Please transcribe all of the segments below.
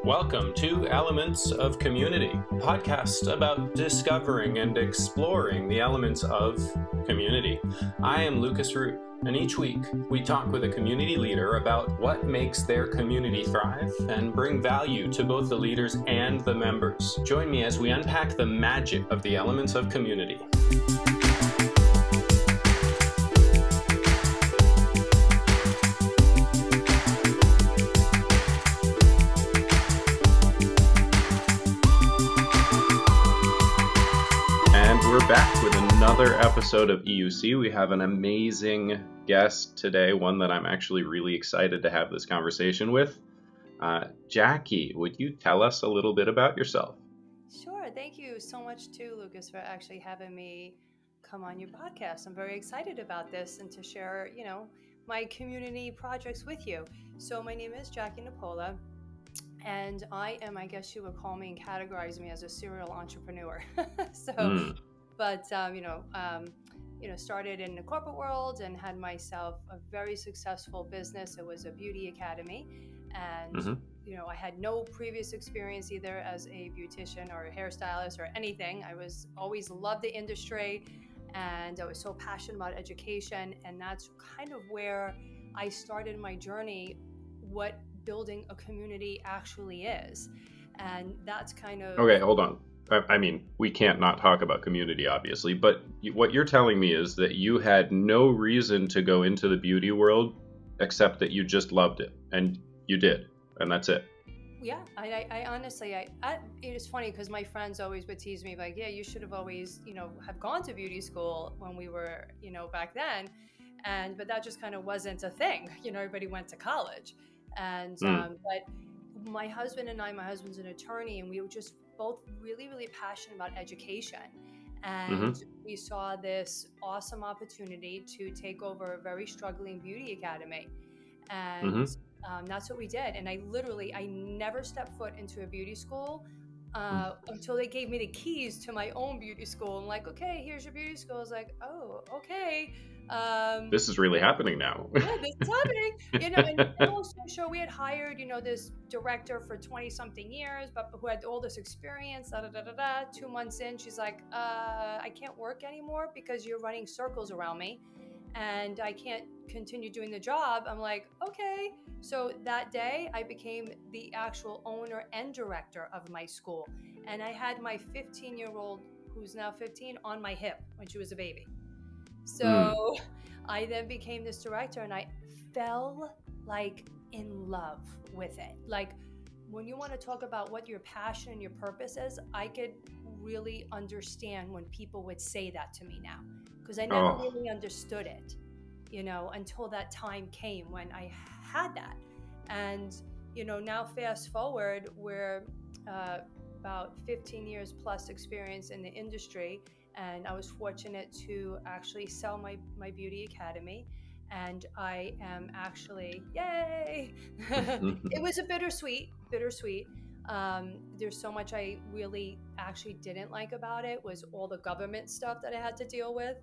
Welcome to Elements of Community, a podcast about discovering and exploring the elements of community. I am Lucas Root, and each week we talk with a community leader about what makes their community thrive and bring value to both the leaders and the members. Join me as we unpack the magic of the elements of community. We're back with another episode of EUC. We have an amazing guest today, one that I'm actually really excited to have this conversation with. Jackie, would you tell us a little bit about yourself? Sure. Thank you so much too, Lucas, for actually having me come on your podcast. I'm very excited about this and to share, my community projects with you. So my name is Jackie Nepola, and I am, I guess you would call me and categorize me as a serial entrepreneur. But started in the corporate world and had myself a very successful business. It was a beauty academy, and I had no previous experience either as a beautician or a hairstylist or anything. I was always loved the industry, and I was so passionate about education, and that's kind of where I started my journey. What building a community actually is, and that's kind of okay. Hold on. I mean, we can't not talk about community, obviously, but what you're telling me is that you had no reason to go into the beauty world except that you just loved it, and you did, and that's it. Yeah, I honestly, it is funny because my friends always would tease me like, yeah, you should have always, have gone to beauty school when we were, back then, but that just kind of wasn't a thing. Everybody went to college, and but my husband and my husband's an attorney, and we were just both really, really passionate about education. And we saw this awesome opportunity to take over a very struggling beauty academy. And that's what we did. And I never stepped foot into a beauty school until they gave me the keys to my own beauty school. I'm like, okay, here's your beauty school. I was like, oh, okay. This is really happening now. Yeah, this is happening. And also, sure, we had hired, this director for 20 something years, but who had all this experience, 2 months in, she's like, I can't work anymore because you're running circles around me and I can't continue doing the job. I'm like, okay. So that day I became the actual owner and director of my school. And I had my 15-year-old, who's now 15, on my hip when she was a baby. So I then became this director, and I fell like in love with it. Like, when you want to talk about what your passion and your purpose is, I could really understand when people would say that to me now, because I never really understood it, until that time came when I had that. And, now fast forward, we're about 15 years plus experience in the industry. And I was fortunate to actually sell my beauty academy. And I am actually, yay! It was a bittersweet. There's so much I really actually didn't like about it, was all the government stuff that I had to deal with.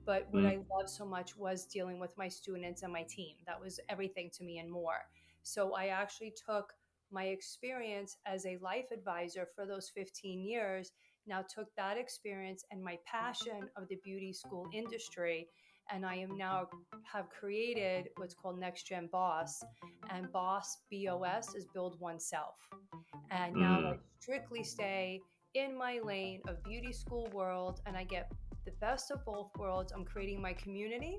But what I loved so much was dealing with my students and my team. That was everything to me and more. So I actually took my experience as a life advisor for those 15 years, now took that experience and my passion of the beauty school industry, and I am now have created what's called Next Gen Boss, and BOSS is build oneself. And now I strictly stay in my lane of beauty school world, and I get the best of both worlds. I'm creating my community,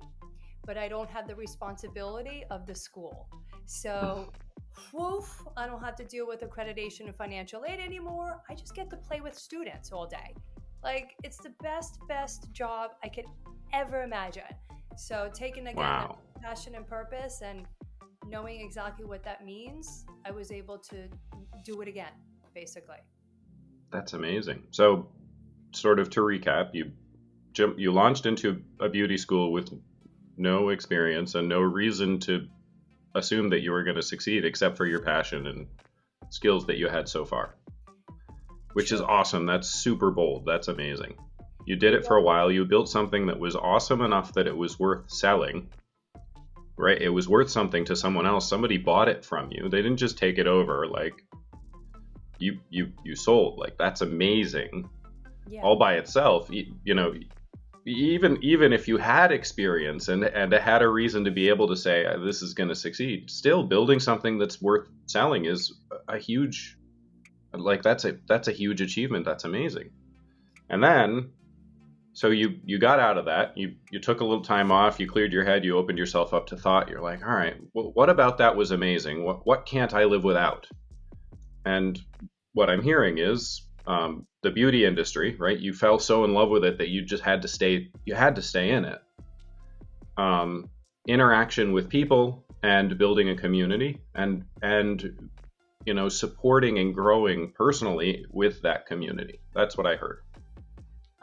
but I don't have the responsibility of the school. So woof, I don't have to deal with accreditation and financial aid anymore. I just get to play with students all day. Like, it's the best job I could ever imagine. So taking again the passion and purpose and knowing exactly what that means, I was able to do it again, basically. That's amazing. So sort of to recap, you launched into a beauty school with no experience and no reason to assume that you were going to succeed except for your passion and skills that you had so far, which is awesome. That's super bold. That's amazing. You did it for a while. You built something that was awesome enough that it was worth selling. right? It was worth something to someone else. Somebody bought it from you. They didn't just take it over. Like you sold. Like that's amazing Yeah. all by itself. You know, even if you had experience and had a reason to be able to say this is going to succeed, still building something that's worth selling is a huge, like that's a huge achievement. That's amazing. And then so you got out of that. You took a little time off. You cleared your head. You opened yourself up to thought. You're like, all right, well, what about that was amazing? What can't I live without? And what I'm hearing is the beauty industry, right? You fell so in love with it that you just had to stay. You had to stay in it. Interaction with people and building a community and you know, supporting and growing personally with that community. That's what I heard.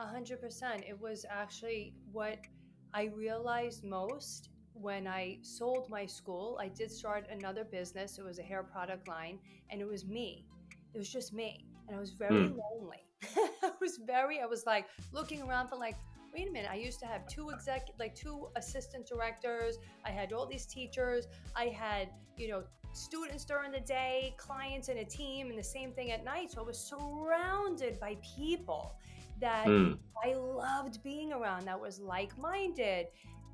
100%. It was actually what I realized most when I sold my school. I did start another business. It was a hair product line, and it was me. It was just me. And I was very Mm, lonely. I was like looking around for like, wait a minute. I used to have two assistant directors. I had all these teachers. I had, students during the day, clients in a team, and the same thing at night. So I was surrounded by people that mm, I loved being around, that was like-minded.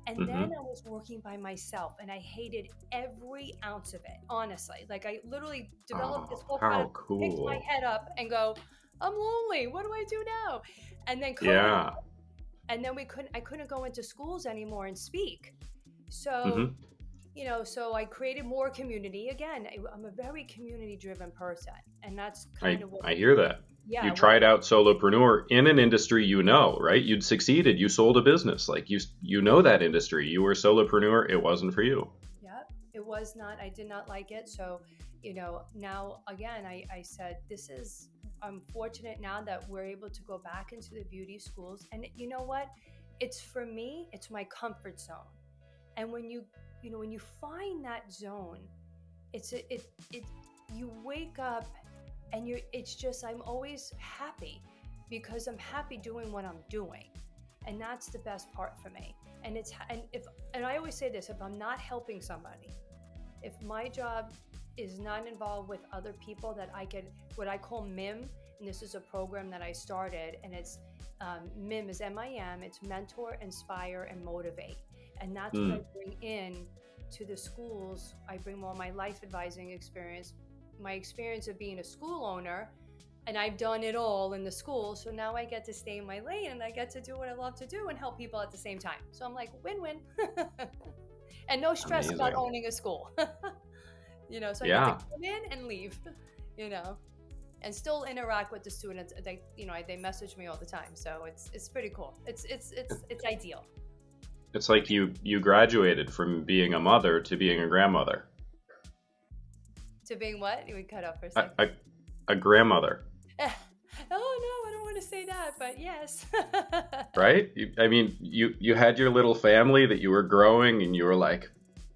And then mm-hmm. I was working by myself and I hated every ounce of it, honestly. Like I literally developed this Oh, whole kind of how pick my cool. head up and go, I'm lonely. What do I do now? And then COVID, Yeah. and then I couldn't go into schools anymore and speak. So, Mm-hmm. so I created more community. Again, I'm a very community driven person. And that's kind I of what, I hear that. You yeah, tried out solopreneur in an industry, you know, right? You'd succeeded. You sold a business. Like you know that industry. You were a solopreneur. It wasn't for you. yeah, it was not, I did not like it. So, now again, I said, I'm fortunate now that we're able to go back into the beauty schools. And you know what? It's for me, it's my comfort zone. And when you find that zone, it, you wake up and it's just, I'm always happy because I'm happy doing what I'm doing. And that's the best part for me. And I always say this, if I'm not helping somebody, if my job is not involved with other people, that I get what I call MIM, and this is a program that I started, and it's MIM is MIM, it's mentor, inspire, and motivate. And that's what I Mm. bring in to the schools. I bring all my life advising experience, my experience of being a school owner, and I've done it all in the school. So now I get to stay in my lane and I get to do what I love to do and help people at the same time. So I'm like, win-win. And no stress about Amazing. owning a school. So I get to Yeah. come in and leave, you know, and still interact with the students. They message me all the time. So it's pretty cool. It's ideal. It's like you graduated from being a mother to being a grandmother. To being what? You would cut up for a A, second. a, a grandmother, Oh no, I don't want to say that, but yes. right? I mean, you had your little family that you were growing, and you were like,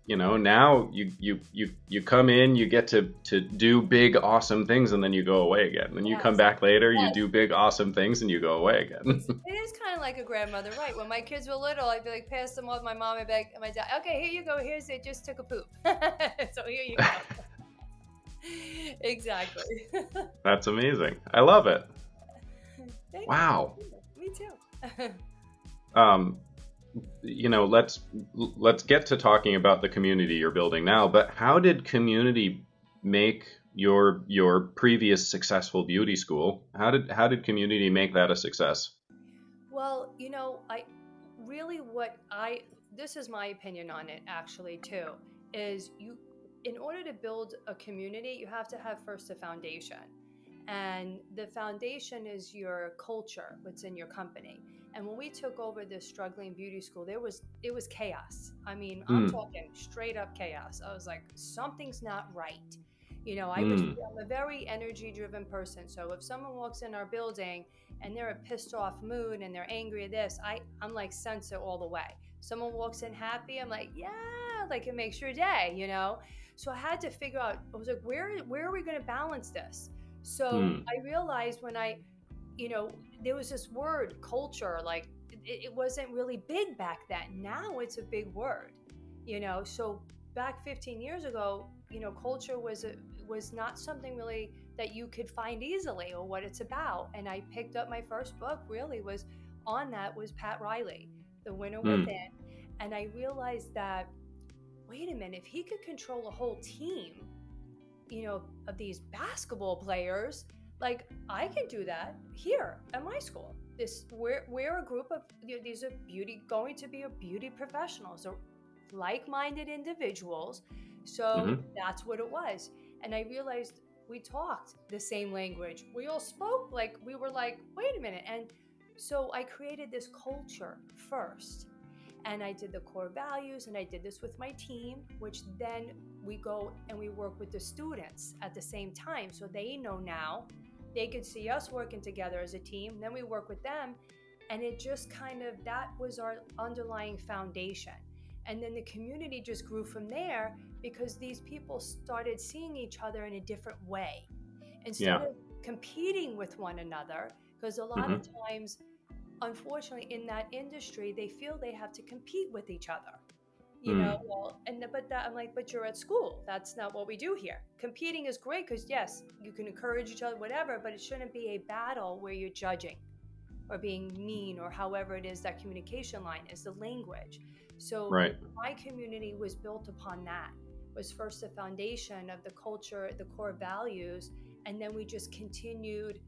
you know, now you come in, you get to do big awesome things, and then you go away again. Then you come Yes. back later, you Yes. do big awesome things, and you go away again. It is kind of like a grandmother, right? When my kids were little, I'd be like, pass them off. My mom would be like, and my dad, okay, here you go. Here's it. Just took a poop. So here you go. Exactly. That's amazing. I love it. Thank you. Wow. Me too. Um, you know, let's get to talking about the community you're building now. But how did community make your previous successful beauty school? How did community make that a success? Well, I really this is my opinion on it actually too, is in order to build a community, you have to have first a foundation. And the foundation is your culture, what's in your company. And when we took over this struggling beauty school, it was chaos. I mean, I'm Mm, talking straight up chaos. I was like, something's not right. mm, I'm a very energy driven person. So if someone walks in our building and they're a pissed off mood and they're angry at this, I'm like sensor all the way. Someone walks in happy, I'm like, yeah, like it makes your day. So I had to figure out, I was like, where are we going to balance this? So mm, I realized when there was this word culture, like it wasn't really big back then. Now it's a big word. So back 15 years ago, culture was not something really that you could find easily or what it's about. And I picked up my first book, really was on that, was Pat Riley, The Winner Mm. Within. And I realized that, wait a minute, if he could control a whole team, of these basketball players, like I can do that here at my school. We're a group of, these are going to be a beauty professionals or like-minded individuals. So Mm-hmm. that's what it was. And I realized we talked the same language. We all spoke like, we were like, wait a minute. And so I created this culture first, and I did the core values, and I did this with my team, which then we go and we work with the students at the same time. So they know now, they could see us working together as a team. Then we work with them. And it just kind of, that was our underlying foundation. And then the community just grew from there because these people started seeing each other in a different way instead Yeah. of competing with one another. Because a lot of Mm-hmm. times, unfortunately, in that industry, they feel they have to compete with each other. Mm. Well, but that, I'm like, but you're at school. That's not what we do here. Competing is great because yes, you can encourage each other, whatever, but it shouldn't be a battle where you're judging or being mean or however it is. That communication line is the language. So Right. my community was built upon that. Was first the foundation of the culture, the core values, and then we just continued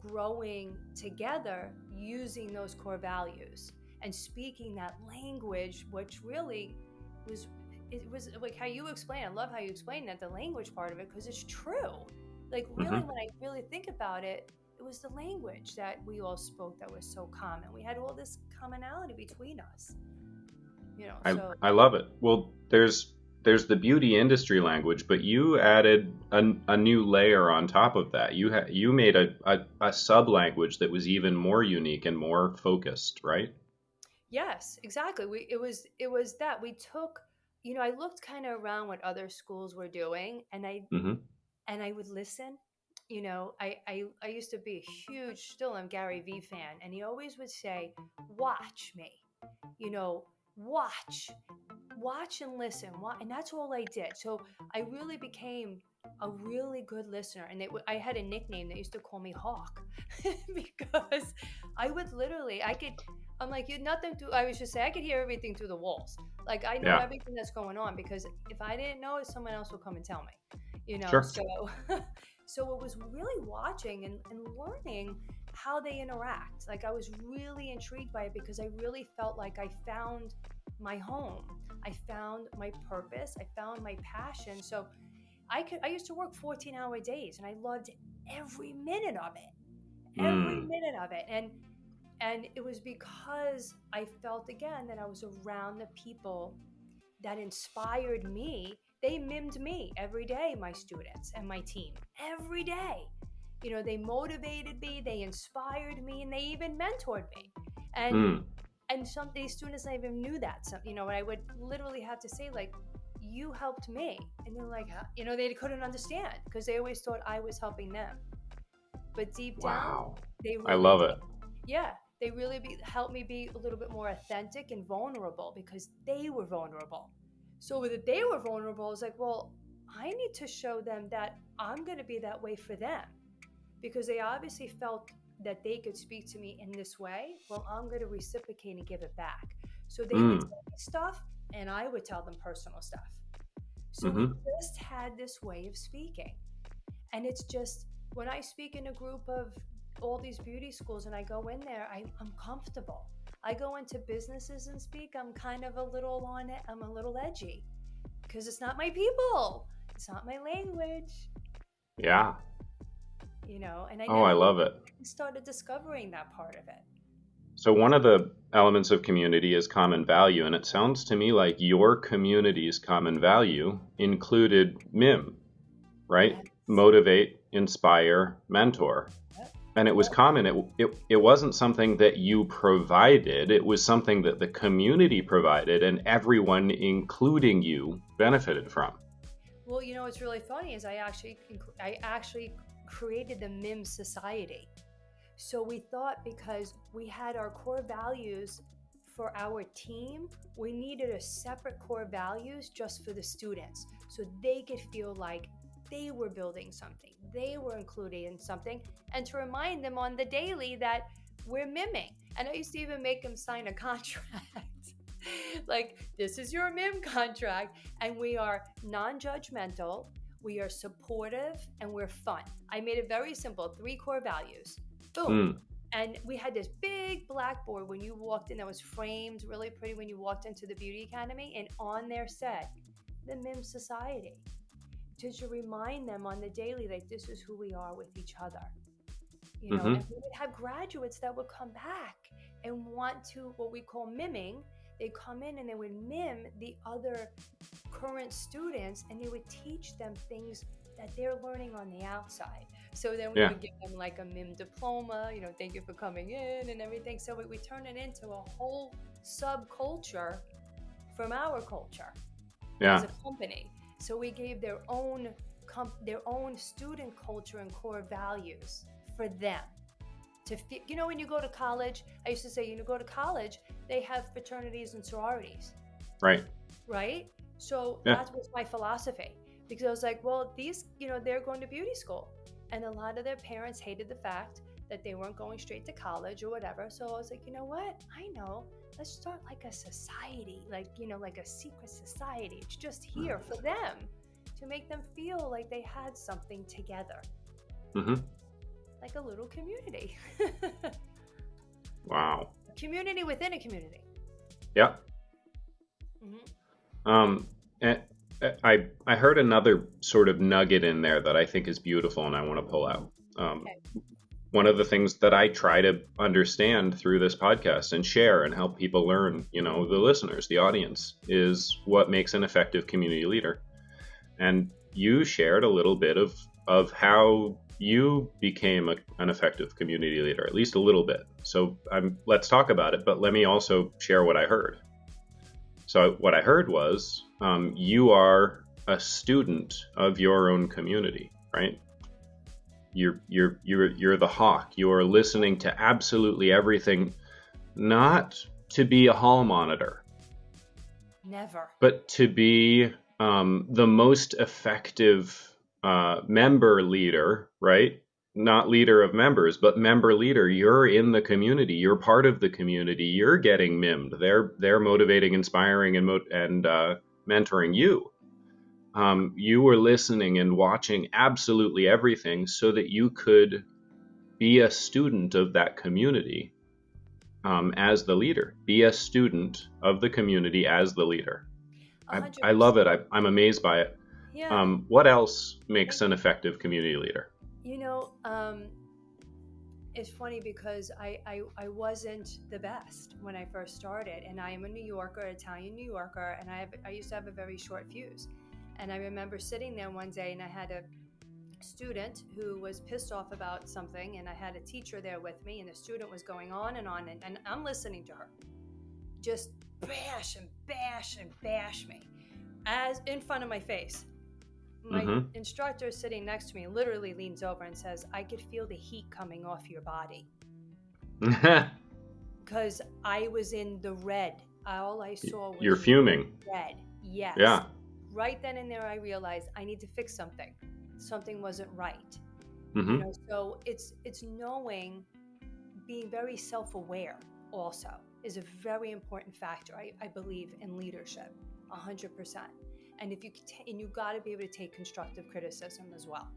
growing together using those core values and speaking that language, which really was, it was like how you explain. I love how you explain that, the language part of it, because it's true. Like really, Mm-hmm. when I really think about it, it was the language that we all spoke that was so common. We had all this commonality between us, I so I love it. Well, there's the beauty industry language, but you added a new layer on top of that. You made a sub language that was even more unique and more focused, right? yes, exactly. It was that we took, I looked kind of around what other schools were doing, and Mm-hmm. I would listen. I used to be a huge, still am Gary V fan, and he always would say, "Watch me," you know, watch, watch and listen, and that's all I did. So I really became a really good listener, and I had a nickname. They used to call me Hawk because I would literally, I'm like, you nothing to. I was just say I could hear everything through the walls. Like I know Yeah. everything that's going on because if I didn't know it, someone else would come and tell me. Sure. So so it was really watching and learning how they interact. Like I was really intrigued by it because I really felt like I found my home. I found my purpose. I found my passion. So I used to work 14-hour days and I loved every minute of it. Every Mm. minute of it. And it was because I felt again that I was around the people that inspired me. They mimed me every day, my students and my team, every day. They motivated me, they inspired me, and they even mentored me. And Mm. some of these students, I even knew that. So, and I would literally have to say, like, you helped me. And they're like, huh? They couldn't understand because they always thought I was helping them. But deep down, Wow. they I really love did. it. Yeah, they really helped me be a little bit more authentic and vulnerable because they were vulnerable. So that they were vulnerable, I was like, well, I need to show them that I'm going to be that way for them because they obviously felt that they could speak to me in this way. Well, I'm going to reciprocate and give it back. So they would Mm. tell me stuff and I would tell them personal stuff. So we Mm-hmm. just had this way of speaking. And it's just when I speak in a group of all these beauty schools and I go in there, I'm comfortable. I go into businesses and speak, I'm kind of a little on it, I'm a little edgy because it's not my people, it's not my language, Yeah. and I Oh, I never love it. started discovering that part of it. So one of the elements of community is common value, and it sounds to me like your community's common value included MIM, right? Yes. Motivate, inspire, mentor. Yep. And it was Well, common. It wasn't something that you provided. It was something that the community provided, and everyone, including you, benefited from. well, what's really funny is I actually created the MIM Society. So we thought because we had our core values for our team, we needed a separate core values just for the students so they could feel like they were building something, they were included in something, and to remind them on the daily that we're miming. And I used to even make them sign a contract. Like, this is your MIM contract, and we are non-judgmental, we are supportive, and we're fun. I made it very simple, 3 core values. Boom. And we had this big blackboard when you walked in that was framed really pretty when you walked into the beauty academy, and on there said the MIM Society, to remind them on the daily that this is who we are with each other. You know, and we would have graduates that would come back and want to, what we call miming. They come in and they would mim the other current students, and they would teach them things that they're learning on the outside. So then we would give them like a MIM diploma, you know, thank you for coming in and everything. So we turn it into a whole subculture from our culture as a company. So we gave their own student culture and core values for them to feel. You know, when you go to college, I used to say, you go to college, they have fraternities and sororities. Right? So that was my philosophy, because I was like, well, these, you know, they're going to beauty school, and a lot of their parents hated the fact that they weren't going straight to college or whatever. So I was like, you know what? I know. Let's start like a society, like, you know, like a secret society. It's just here for them to make them feel like they had something together. Like a little community. Wow. A community within a community. Yeah. I heard another sort of nugget in there that I think is beautiful and I want to pull out. One of the things that I try to understand through this podcast and share and help people learn, you know, the listeners, the audience, is what makes an effective community leader. And you shared a little bit of how you became an effective community leader, at least a little bit. So let's talk about it, but let me also share what I heard. So what I heard was you are a student of your own community, right? You're the hawk. You are listening to absolutely everything, not to be a hall monitor. Never. But to be the most effective member leader, right? Not leader of members, but member leader. You're in the community. You're part of the community. You're getting mimmed. They're motivating, inspiring, and mentoring you. You were listening and watching absolutely everything so that you could be a student of that community as the leader. Be a student of the community as the leader. I love it. I'm amazed by it. Yeah. What else makes an effective community leader? You know, it's funny because I wasn't the best when I first started, and I am a New Yorker, Italian New Yorker, and I used to have a very short fuse. And I remember sitting there one day, and I had a student who was pissed off about something, and I had a teacher there with me, and the student was going on, and I'm listening to her just bash and bash and bash me as in front of my face. My instructor sitting next to me literally leans over and says, I could feel the heat coming off your body. Because I was in the red. All I saw was you're fuming. Red. Yes. Yeah. Right then and there, I realized I need to fix something. Something wasn't right. Mm-hmm. You know, so it's knowing, being very self-aware also is a very important factor, I believe, in leadership, 100%. And if you got to be able to take constructive criticism as well.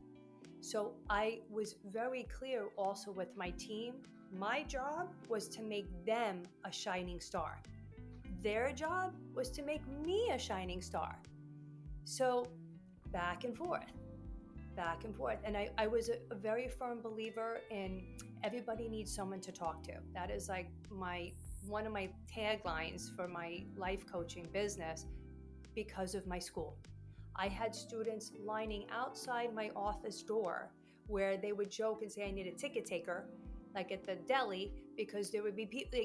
So I was very clear also with my team. My job was to make them a shining star. Their job was to make me a shining star. So back and forth. And I was a very firm believer in everybody needs someone to talk to. That is like one of my taglines for my life coaching business because of my school. I had students lining outside my office door where they would joke and say, I need a ticket taker, like at the deli, because there would be people,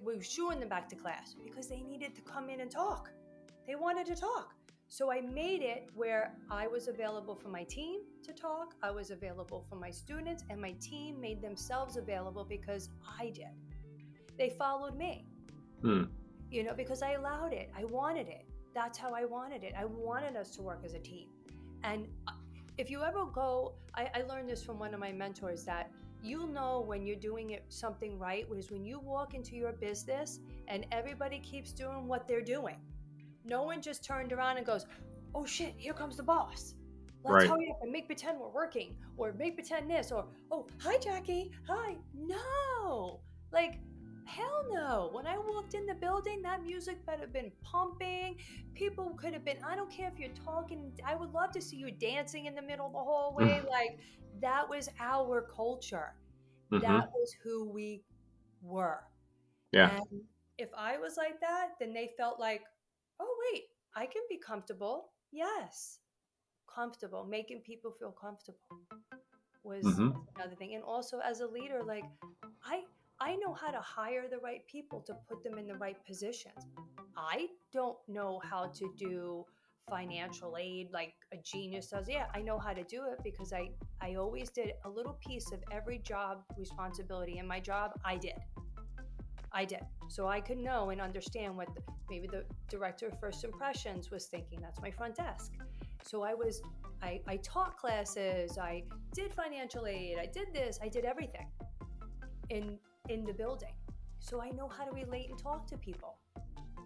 we were shooing them back to class because they needed to come in and talk. They wanted to talk. So I made it where I was available for my team to talk. I was available for my students, and my team made themselves available because I did. They followed me. Hmm. Because I allowed it. I wanted it. That's how I wanted it. I wanted us to work as a team. And if you ever go, I learned this from one of my mentors, that you'll know when you're doing it something right, was when you walk into your business and everybody keeps doing what they're doing. No one just turned around and goes, oh shit, here comes the boss. Let's Right. hurry up and make pretend we're working, or make pretend this, or, oh, hi, Jackie. Hi. No. Like, hell no. When I walked in the building, that music better have been pumping. People could have been, I don't care if you're talking, I would love to see you dancing in the middle of the hallway. Like, that was our culture. Mm-hmm. That was who we were. Yeah. And if I was like that, then they felt like, oh, wait, I can be comfortable. Yes, comfortable. Making people feel comfortable was Mm-hmm. another thing. And also as a leader, like I I know how to hire the right people to put them in the right positions. I don't know how to do financial aid like a genius does. Yeah, I know how to do it because I always did a little piece of every job responsibility in my job. I did. So I could know and understand what maybe the director of first impressions was thinking. That's my front desk. So I taught classes, I did financial aid, I did this, I did everything in the building. So I know how to relate and talk to people.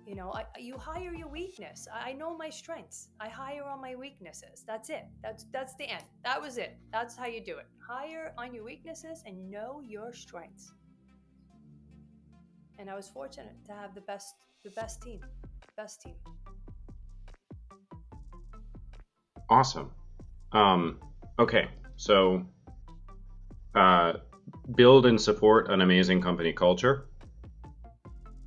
You hire your weakness. I know my strengths. I hire on my weaknesses. That's it. That's the end. That was it. That's how you do it. Hire on your weaknesses and know your strengths. And I was fortunate to have the best team. Best team. Awesome. Okay. So, uh, build and support an amazing company culture,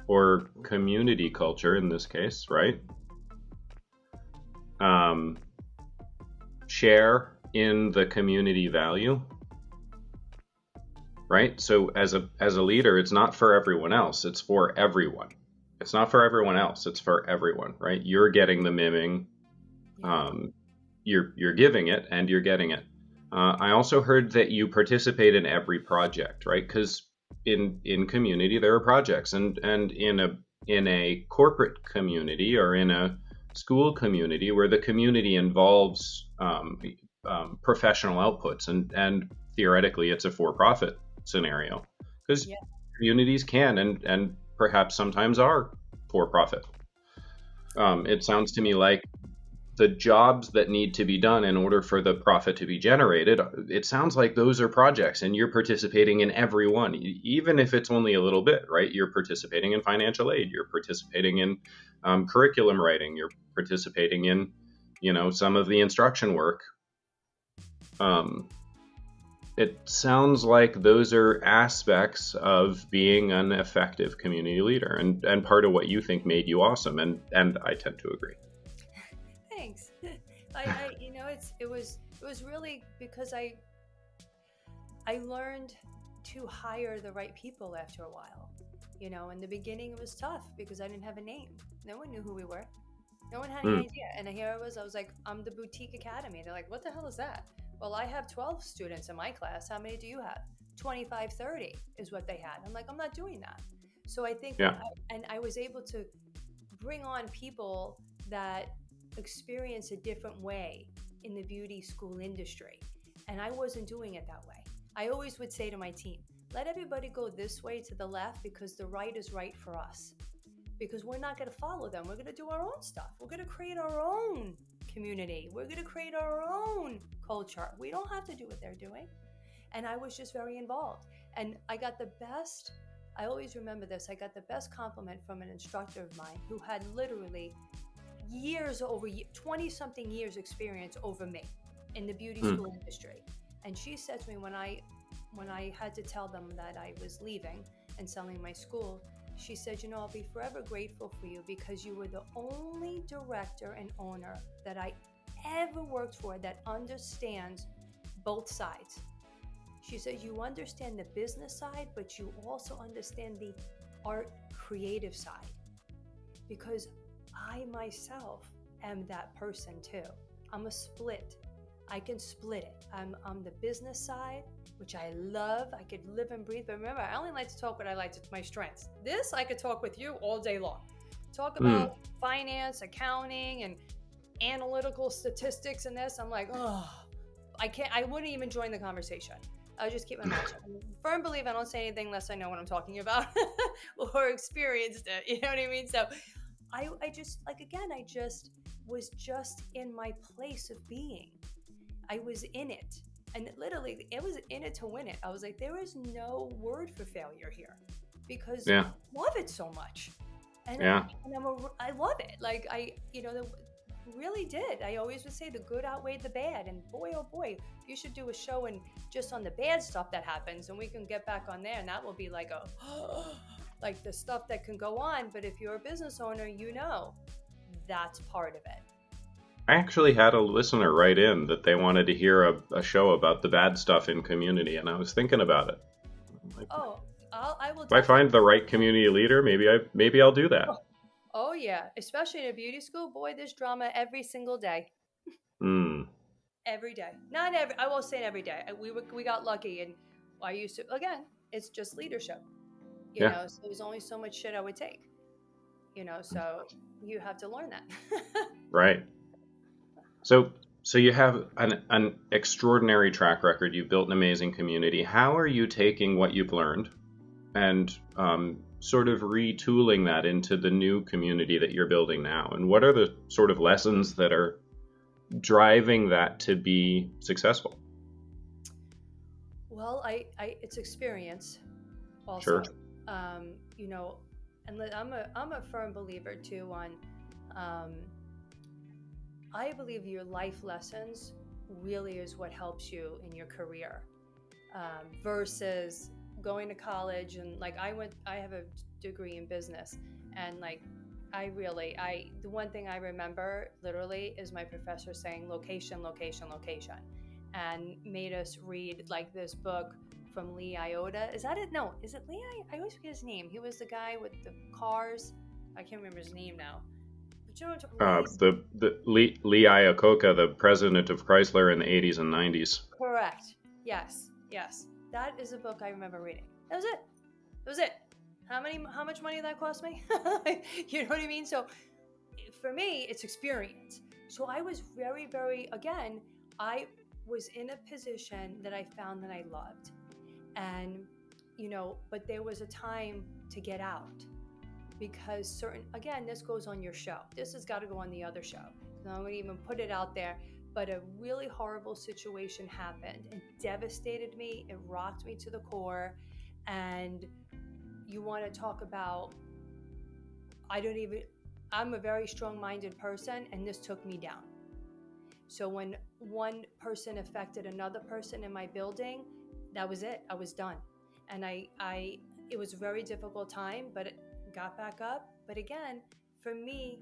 or community culture in this case, right? Um, Share in the community value, right? So as a leader, it's not for everyone else, it's for everyone. It's not for everyone else, it's for everyone, right? You're getting the miming, Yeah. you're giving it, and you're getting it. I also heard that you participate in every project, right? Because in community there are projects, and in a corporate community or in a school community where the community involves professional outputs, and theoretically it's a for-profit scenario, because Yeah. communities can and perhaps sometimes are for-profit. It sounds to me like the jobs that need to be done in order for the profit to be generated, it sounds like those are projects, and you're participating in every one, even if it's only a little bit, right? You're participating in financial aid, you're participating in curriculum writing, you're participating in, some of the instruction work. Um, it sounds like those are aspects of being an effective community leader, and part of what you think made you awesome, and I tend to agree. Thanks. It was really because I learned to hire the right people after a while. In the beginning it was tough because I didn't have a name. No one knew who we were. No one had any Mm, idea. And here I was like, I'm the boutique academy. They're like, what the hell is that? Well, I have 12 students in my class. How many do you have? 25, 30 is what they had. I'm like, I'm not doing that. So I think yeah. I was able to bring on people that experience a different way in the beauty school industry. And I wasn't doing it that way. I always would say to my team, let everybody go this way to the left because the right is right for us. Because we're not going to follow them. We're going to do our own stuff. We're going to create our own community. We're going to create our own culture. We don't have to do what they're doing. And I was just very involved. And I got the best, I always remember this, I got the best compliment from an instructor of mine who had literally 20 something years experience over me in the beauty Mm, school industry. And she said to me when I had to tell them that I was leaving and selling my school, she said, I'll be forever grateful for you because you were the only director and owner that I ever worked for that understands both sides. She said, you understand the business side, but you also understand the art creative side. Because I myself am that person too. I'm a split. I can split it. I'm on the business side, which I love. I could live and breathe. But remember, I only like to talk what I like to my strengths. This I could talk with you all day long. Talk about finance, accounting, and analytical statistics and this. I'm like, oh, I wouldn't even join the conversation. I would just keep my mouth shut. I'm a firm believer I don't say anything unless I know what I'm talking about or experienced it. You know what I mean? So I just, like, again, I just was just in my place of being. I was in it. And literally, it was in it to win it. I was like, there is no word for failure here because I love it so much. And, I love it. Like, really did. I always would say the good outweighed the bad. And boy, oh boy, you should do a show and just on the bad stuff that happens. And we can get back on there. And that will be like like the stuff that can go on. But if you're a business owner, that's part of it. I actually had a listener write in that they wanted to hear a show about the bad stuff in community, and I was thinking about it. Like, I will. If I find the right community leader, maybe I'll do that. Oh yeah, especially in a beauty school, boy, there's drama every single day. Every day, not every. I won't say every day. We got lucky, and I used to. Again, it's just leadership. You know, so there's only so much shit I would take. So you have to learn that. Right. So you have an extraordinary track record. You've built an amazing community. How are you taking what you've learned and sort of retooling that into the new community that you're building now? And what are the sort of lessons that are driving that to be successful? Well, it's experience also. Sure. And I'm a firm believer too on I believe your life lessons really is what helps you in your career versus going to college. And like I have a degree in business, and like the one thing I remember literally is my professor saying location, location, location, and made us read like this book from Lee Iota. Is that it? No, is it Lee? I always forget his name. He was the guy with the cars. I can't remember his name now. The Lee Iacocca, the president of Chrysler in the 80s and 90s. Correct. Yes. That is a book I remember reading. That was it. How much money did that cost me? You know what I mean? So for me, it's experience. So I was very, very, again, I was in a position that I found that I loved. And, but there was a time to get out. Because this goes on your show. This has got to go on the other show. I'm not going to even put it out there, but a really horrible situation happened. It devastated me. It rocked me to the core. And you want to talk about, I'm a very strong-minded person, and this took me down. So when one person affected another person in my building, that was it. I was done. And it was a very difficult time, but it got back up. But again, for me,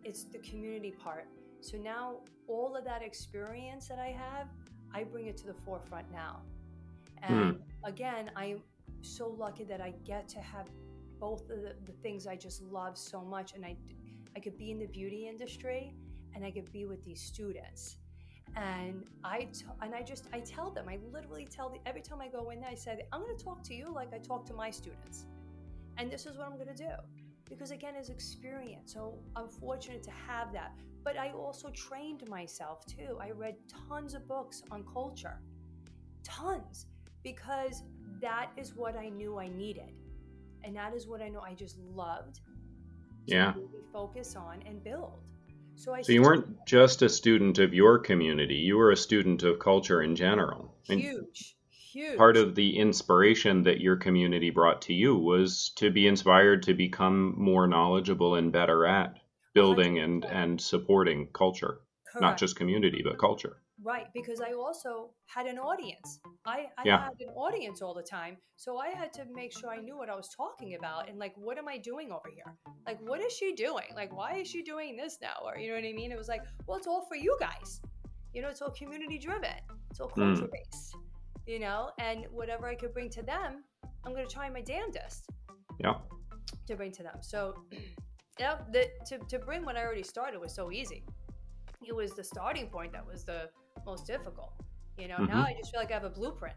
it's the community part. So now all of that experience that I have, I bring it to the forefront now. And again, I'm so lucky that I get to have both of the things I just love so much. And I could be in the beauty industry, and I could be with these students. And I tell them, I literally tell them every time I go in there, I say, I'm going to talk to you like I talk to my students. And this is what I'm going to do. Because again, it's experience. So I'm fortunate to have that. But I also trained myself too. I read tons of books on culture. Tons. Because that is what I knew I needed. And that is what I know I just loved to really focus on and build. So you weren't just a student of your community. You were a student of culture in general. Huge. Part of the inspiration that your community brought to you was to be inspired to become more knowledgeable and better at building and supporting culture. Correct. Not just community, but culture. Right, because I also had an audience. I had an audience all the time, so I had to make sure I knew what I was talking about and like, what am I doing over here? Like, what is she doing? Like, why is she doing this now? Or, you know what I mean? It was like, well, it's all for you guys. It's all community driven. It's all culture based. And whatever I could bring to them, I'm going to try my damnedest to bring to them. So to bring what I already started was so easy. It was the starting point that was the most difficult. Now Mm-hmm. I just feel like I have a blueprint,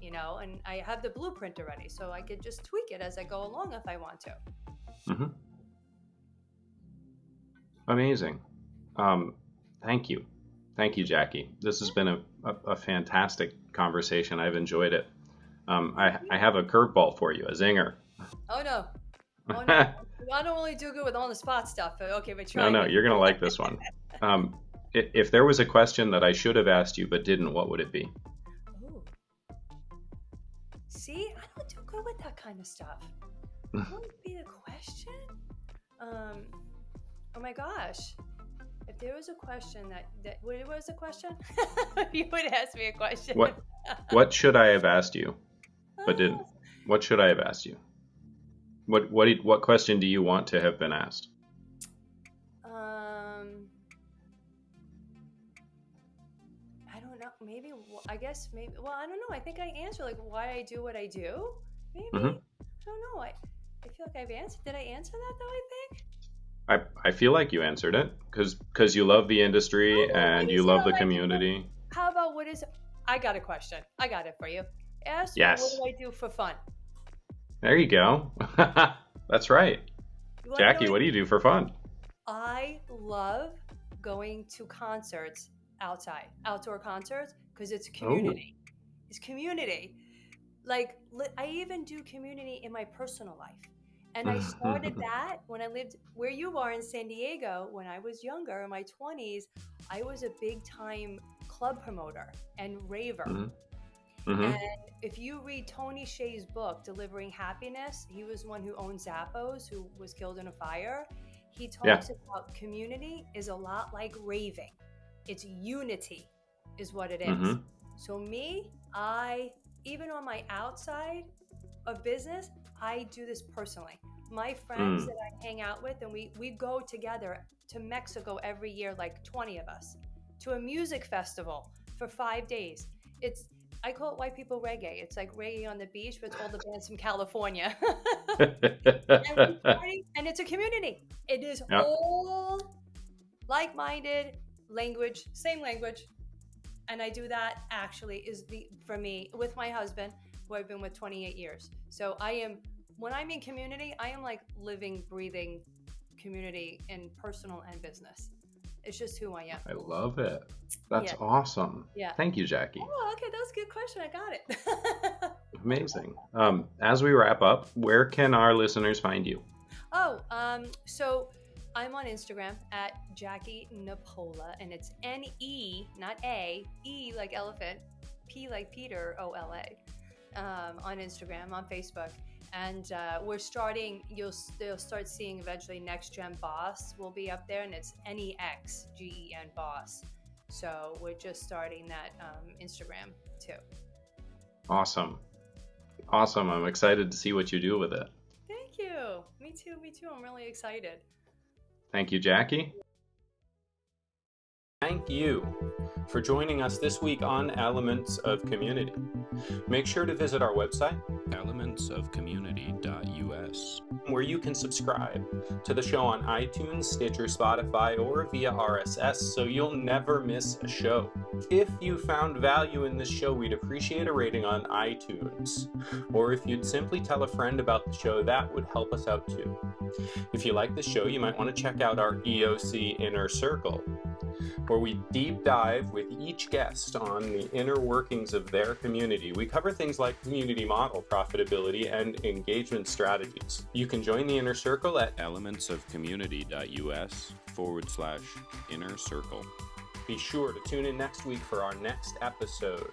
and I have the blueprint already, so I could just tweak it as I go along if I want to. Mm-hmm. Amazing. Thank you. Thank you, Jackie. This has been a fantastic conversation. I've enjoyed it. I have a curveball for you, a zinger. Oh no. Oh no. I don't really do good with on the spot stuff. But okay, but try No, me. you're going to like this one. If there was a question that I should have asked you but didn't, what would it be? Ooh. See, I don't do good with that kind of stuff. What would be the question? Oh my gosh. If there was a question that what was the question? You would ask me a question. What should I have asked you but didn't? What should I have asked you? What question do you want to have been asked? I don't know. Maybe I guess maybe. Well, I don't know. I think I answered like why I do what I do. Maybe I don't know. I feel like I've answered. Did I answer that though? I think. I feel like you answered it because you love the industry and you love the community. How about what is? I got a question. I got it for you. Ask me what do I do for fun? There you go. That's right. Jackie, what do you do for fun? I love going to concerts outside, outdoor concerts, because it's a community. Oh. It's community. Like I even do community in my personal life. And I started that when I lived where you are in San Diego. When I was younger, in my 20s, I was a big time club promoter and raver. Mm-hmm. And if you read Tony Hsieh's book, Delivering Happiness, he was one who owned Zappos, who was killed in a fire. He talks about community is a lot like raving. It's unity is what it is. Mm-hmm. So me, even on my outside of business, I do this personally. My friends that I hang out with, and we go together to Mexico every year, like 20 of us, to a music festival for 5 days. I call it white people reggae. It's like reggae on the beach, but it's all the bands from California. and it's a community. It is all like-minded language, same language. And I do that actually for me with my husband, who I've been with 28 years. So when I'm in community, I am like living, breathing community in personal and business. It's just who I am. I love it. That's awesome. Yeah. Thank you, Jackie. Oh, okay. That was a good question. I got it. Amazing. As we wrap up, where can our listeners find you? So I'm on Instagram at Jackie Nepola, and it's N-E, not A, E like elephant, P like Peter, O-L-A, on Instagram, on Facebook. And we're starting, you'll start seeing eventually Next Gen Boss will be up there, and it's N-E-X-G-E-N Boss. So we're just starting that Instagram too. Awesome. I'm excited to see what you do with it. Thank you. Me too. I'm really excited. Thank you, Jackie. Thank you for joining us this week on Elements of Community. Make sure to visit our website, elementsofcommunity.us, where you can subscribe to the show on iTunes, Stitcher, Spotify, or via RSS so you'll never miss a show. If you found value in this show, we'd appreciate a rating on iTunes. Or if you'd simply tell a friend about the show, that would help us out too. If you like the show, you might want to check out our EOC Inner Circle, where we deep dive with each guest on the inner workings of their community. We cover things like community model, profitability, and engagement strategies. You can join the Inner Circle at elementsofcommunity.us/inner circle. Be sure to tune in next week for our next episode.